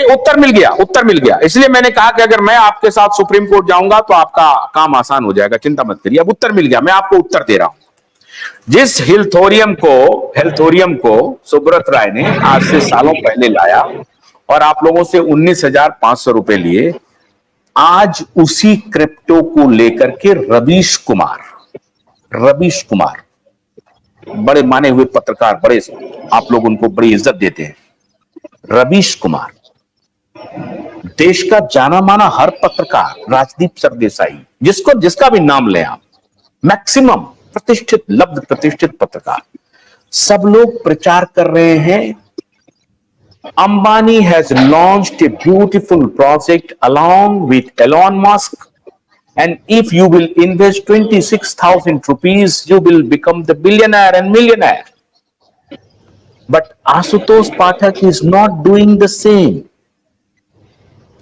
उत्तर मिल गया, उत्तर मिल गया। इसलिए मैंने कहा कि अगर मैं आपके साथ सुप्रीम कोर्ट जाऊंगा तो आपका काम आसान हो जाएगा, चिंता मत करिए। अब उत्तर मिल गया, मैं आपको उत्तर दे रहा हूं। जिस हेल्थोरियम को सुब्रत राय ने आज से सालों पहले लाया और आप लोगों से 19,500 रुपए लिए, आज उसी क्रिप्टो को लेकर के रवीश कुमार बड़े माने हुए पत्रकार, बड़े, आप लोग उनको बड़ी इज्जत देते हैं, रवीश कुमार, देश का जाना माना हर पत्रकार, राजदीप सरदेसाई, जिसका भी नाम लें आप, मैक्सिमम प्रतिष्ठित, लब्ध प्रतिष्ठित पत्रकार, सब लोग प्रचार कर रहे हैं। Ambani has launched a beautiful project along with Elon Musk, and if you will invest 26,000 rupees, you will become the billionaire and millionaire. But Ashutosh Pathak is not doing the same.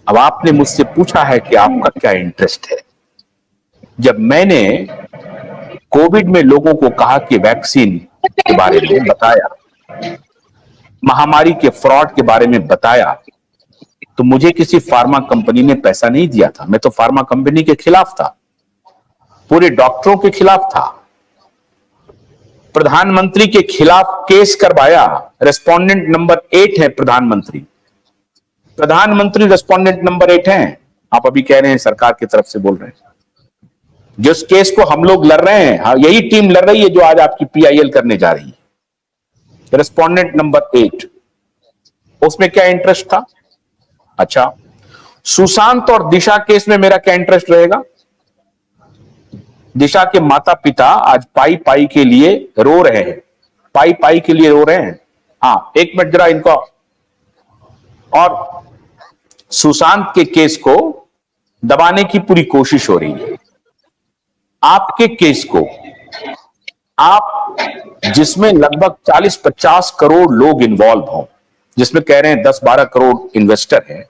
अब आपने मुझसे पूछा है कि आपका क्या इंटरेस्ट है। जब मैंने कोविड में लोगों को कहा कि वैक्सीन के बारे में बताया, महामारी के फ्रॉड के बारे में बताया, तो मुझे किसी फार्मा कंपनी ने पैसा नहीं दिया था। मैं तो फार्मा कंपनी के खिलाफ था, पूरे डॉक्टरों के खिलाफ था, प्रधानमंत्री के खिलाफ केस करवाया। रेस्पोंडेंट नंबर 8 है प्रधानमंत्री रेस्पोंडेंट नंबर 8 हैं। आप अभी कह रहे हैं सरकार की तरफ से बोल रहे हैं, जिस केस को हम लोग लड़ रहे हैं, यही टीम लड़ रही है जो आज आपकी PIL करने जा रही है। रेस्पोंडेंट नंबर 8, उसमें क्या इंटरेस्ट था? अच्छा, सुशांत और दिशा केस में मेरा क्या इंटरेस्ट रहेगा? दिशा के माता पिता आज पाई के लिए रो रहे हैं, पाई के लिए रो रहे हैं। हाँ, एक मिनट जरा इनको। और सुशांत के केस को दबाने की पूरी कोशिश हो रही है। आपके केस को, आप जिसमें लगभग 40-50 करोड़ लोग इन्वॉल्व हों, जिसमें कह रहे हैं 10-12 करोड़ इन्वेस्टर हैं,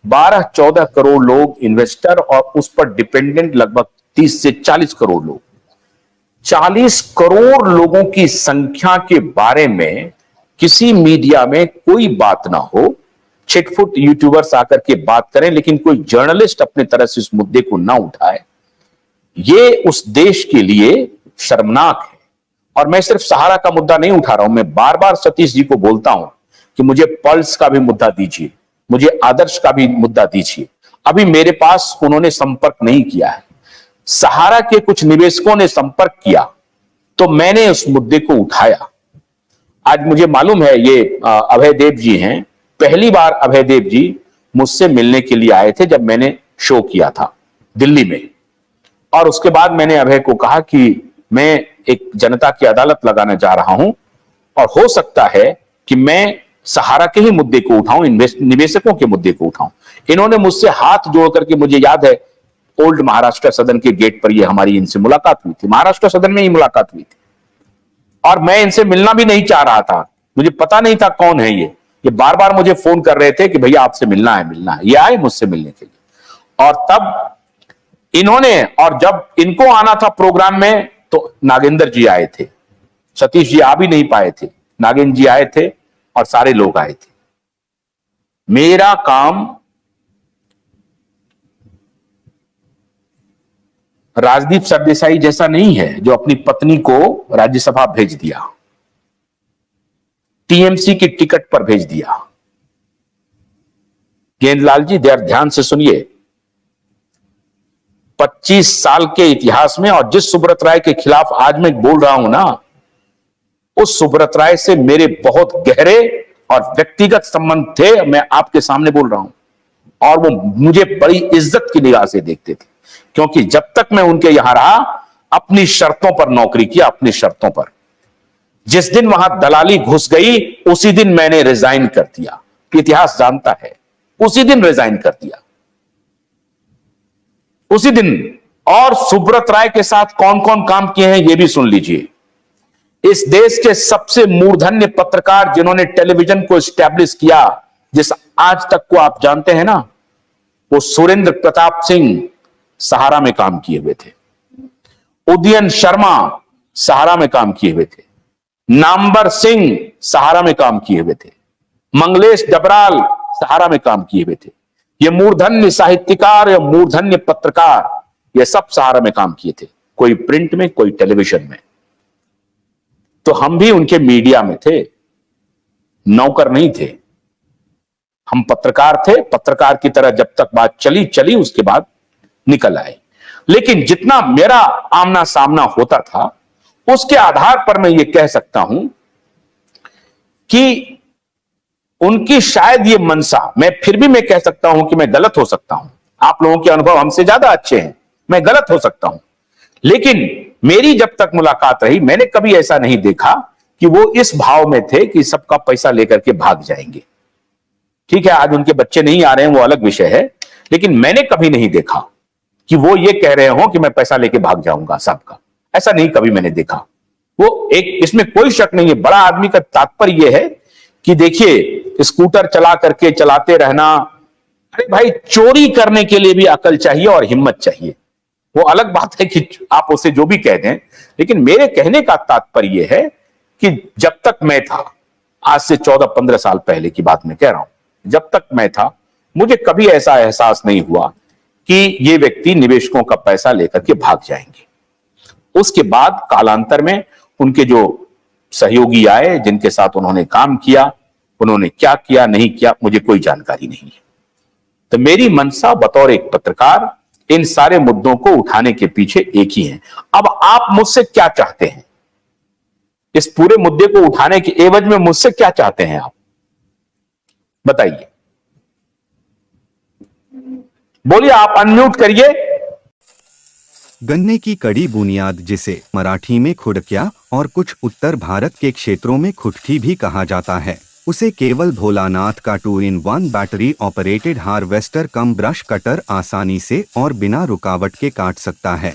12-14 करोड़ लोग इन्वेस्टर और उस पर डिपेंडेंट लगभग 30 से 40 करोड़ लोग, 40 करोड़ लोगों की संख्या के बारे में किसी मीडिया में कोई बात ना हो। छिटफुट यूट्यूबर्स आकर के बात करें, लेकिन कोई जर्नलिस्ट अपने तरह से इस मुद्दे को ना उठाए, ये उस देश के लिए शर्मनाक है। और मैं सिर्फ सहारा का मुद्दा नहीं उठा रहा हूं, मैं बार बार सतीश जी को बोलता हूं कि मुझे पल्स का भी मुद्दा दीजिए, मुझे आदर्श का भी मुद्दा दीजिए। अभी मेरे पास उन्होंने संपर्क नहीं किया है, सहारा के कुछ निवेशकों ने संपर्क किया तो मैंने उस मुद्दे को उठाया। आज मुझे मालूम है ये अभय देव जी हैं, पहली बार अभय देव जी मुझसे मिलने के लिए आए थे जब मैंने शो किया था दिल्ली में। और उसके बाद मैंने अभय को कहा कि मैं एक जनता की अदालत लगाने जा रहा हूं और हो सकता है कि मैं सहारा के ही मुद्दे को उठाऊं, निवेशकों के मुद्दे को उठाऊं। इन्होंने मुझसे हाथ जोड़ करके, मुझे याद है ओल्ड महाराष्ट्र सदन के गेट पर ये हमारी इनसे मुलाकात हुई थी, महाराष्ट्र सदन में ही मुलाकात हुई थी। और मैं इनसे मिलना भी नहीं चाह रहा था, मुझे पता नहीं था कौन है ये बार बार मुझे फोन कर रहे थे कि भैया आपसे मिलना है। ये आए मुझसे मिलने के लिए। और तब इन्होंने, और जब इनको आना था प्रोग्राम में तो नागेंद्र जी आए थे, सतीश जी आ भी नहीं पाए थे, नागेंद्र जी आए थे और सारे लोग आए थे। मेरा काम राजदीप सरदेसाई जैसा नहीं है जो अपनी पत्नी को राज्यसभा भेज दिया, टीएमसी की टिकट पर भेज दिया। गेंदलाल जी ध्यान से सुनिए, 25 साल के इतिहास में, और जिस सुब्रत राय के खिलाफ आज मैं बोल रहा हूं ना, उस सुब्रत राय से मेरे बहुत गहरे और व्यक्तिगत संबंध थे। मैं आपके सामने बोल रहा हूं और वो मुझे बड़ी इज्जत की निगाह से देखते थे, क्योंकि जब तक मैं उनके यहां रहा अपनी शर्तों पर नौकरी किया, अपनी शर्तों पर। जिस दिन वहां दलाली घुस गई उसी दिन मैंने रिजाइन कर दिया, इतिहास जानता है, उसी दिन रिजाइन कर दिया, उसी दिन। और सुब्रत राय के साथ कौन कौन काम किए हैं यह भी सुन लीजिए। इस देश के सबसे मूर्धन्य पत्रकार जिन्होंने टेलीविजन को एस्टैब्लिश किया, जिस आज तक को आप जानते हैं ना, वो सुरेंद्र प्रताप सिंह सहारा में काम किए हुए थे, उदयन शर्मा सहारा में काम किए हुए थे, नामवर सिंह सहारा में काम किए हुए थे, मंगलेश डबराल सहारा में काम किए हुए थे। ये मूर्धन्य साहित्यकार या मूर्धन्य पत्रकार, ये सब सहारा में काम किए थे, कोई प्रिंट में, कोई टेलीविजन में। तो हम भी उनके मीडिया में थे, नौकर नहीं थे। हम पत्रकार थे, पत्रकार की तरह जब तक बात चली चली, उसके बाद निकल आए। लेकिन जितना मेरा आमना सामना होता था, उसके आधार पर मैं ये कह सकता हूं कि उनकी शायद ये मनसा, मैं फिर भी मैं कह सकता हूं कि मैं गलत हो सकता हूं, आप लोगों के अनुभव हमसे ज्यादा अच्छे हैं, मैं गलत हो सकता हूं, लेकिन मेरी जब तक मुलाकात रही, मैंने कभी ऐसा नहीं देखा कि वो इस भाव में थे कि सबका पैसा लेकर के भाग जाएंगे। ठीक है, आज उनके बच्चे नहीं आ रहे हैं, वो अलग विषय है, लेकिन मैंने कभी नहीं देखा कि वो ये कह रहे हो कि मैं पैसा लेके भाग जाऊंगा सबका, ऐसा नहीं कभी मैंने देखा। वो एक, इसमें कोई शक नहीं है, बड़ा आदमी का तात्पर्य यह है कि देखिए स्कूटर चला करके चलाते रहना, अरे भाई चोरी करने के लिए भी अकल चाहिए और हिम्मत चाहिए। वो अलग बात है कि आप उसे जो भी कह दें, लेकिन मेरे कहने का तात्पर्य यह है कि जब तक मैं था, आज से 14-15 साल पहले की बात मैं कह रहा हूं, जब तक मैं था, मुझे कभी ऐसा एहसास नहीं हुआ कि ये व्यक्ति निवेशकों का पैसा लेकर के भाग जाएंगे। उसके बाद कालांतर में उनके जो सहयोगी आए, जिनके साथ उन्होंने काम किया, उन्होंने क्या किया नहीं किया मुझे कोई जानकारी नहीं है। तो मेरी मंशा बतौर एक पत्रकार इन सारे मुद्दों को उठाने के पीछे एक ही है। अब आप मुझसे क्या चाहते हैं? इस पूरे मुद्दे को उठाने के एवज में मुझसे क्या चाहते हैं आप बताइए, बोलिए, आप अनम्यूट करिए। गन्ने की कड़ी बुनियाद, जिसे मराठी में खुड़किया और कुछ उत्तर भारत के क्षेत्रों में खुटकी भी कहा जाता है, उसे केवल भोलानाथ का 2-in-1 बैटरी ऑपरेटेड हार्वेस्टर कम ब्रश कटर आसानी से और बिना रुकावट के काट सकता है।